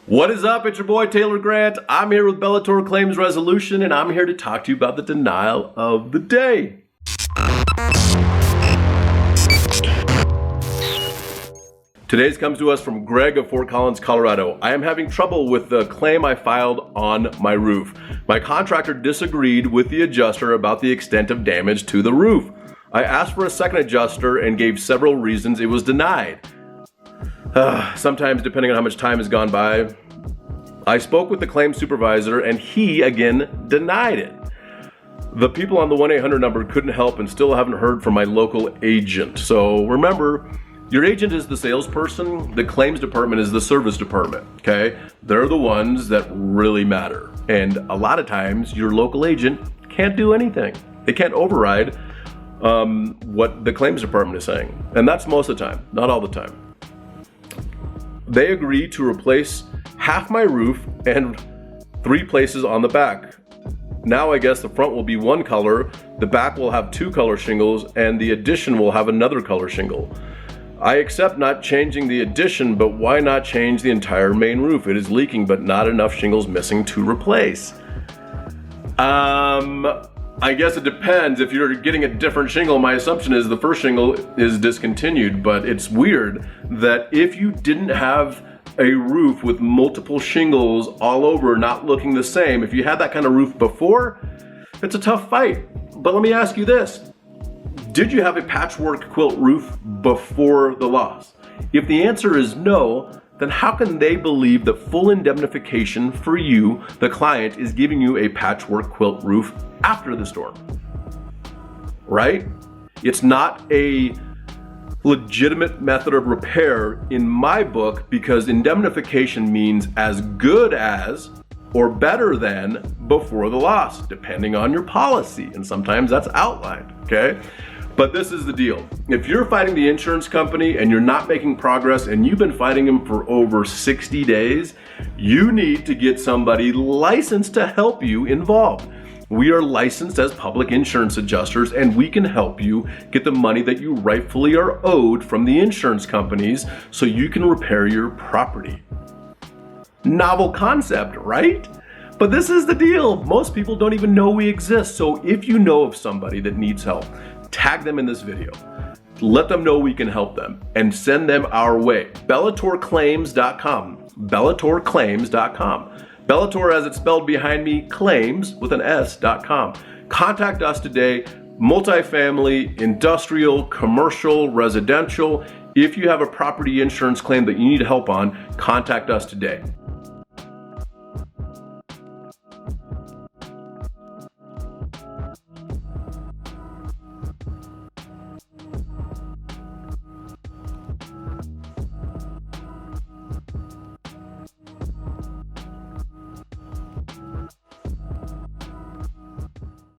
What is up? It's your boy Taylor Grant. I'm here with Bellator Claims Resolution, and I'm here to talk to you about the denial of the day. Today's comes to us from Greg of Fort Collins, Colorado. I am having trouble with the claim I filed on my roof. My contractor disagreed with the adjuster about the extent of damage to the roof. I asked for a second adjuster and gave several reasons it was denied. Sometimes, depending on how much time has gone by, I spoke with the claim supervisor and he again denied it. The people on the 1-800 number couldn't help and still haven't heard from my local agent. So remember, your agent is the salesperson, the claims department is the service department, okay? They're the ones that really matter. And a lot of times, your local agent can't do anything. They can't override what the claims department is saying. And that's most of the time, not all the time. They agreed to replace half my roof and 3 places on the back. Now I guess the front will be one color, the back will have 2 color shingles, and the addition will have another color shingle. I accept not changing the addition, but why not change the entire main roof? It is leaking, but not enough shingles missing to replace. I guess it depends. If you're getting a different shingle, my assumption is the first shingle is discontinued, but it's weird that if you didn't have a roof with multiple shingles all over, not looking the same, if you had that kind of roof before, it's a tough fight. But let me ask you this. Did you have a patchwork quilt roof before the loss? If the answer is no, then how can they believe that full indemnification for you, the client, is giving you a patchwork quilt roof after the storm? Right? It's not a legitimate method of repair in my book, because indemnification means as good as or better than before the loss, depending on your policy. And sometimes that's outlined, okay? But this is the deal. If you're fighting the insurance company and you're not making progress and you've been fighting them for over 60 days, you need to get somebody licensed to help you involved. We are licensed as public insurance adjusters, and we can help you get the money that you rightfully are owed from the insurance companies so you can repair your property. Novel concept, right? But this is the deal. Most people don't even know we exist. So if you know of somebody that needs help, tag them in this video. Let them know we can help them and send them our way. BellatorClaims.com. BellatorClaims.com. Bellator, as it's spelled behind me, claims with an S.com. Contact us today. Multifamily, industrial, commercial, residential. If you have a property insurance claim that you need help on, contact us today.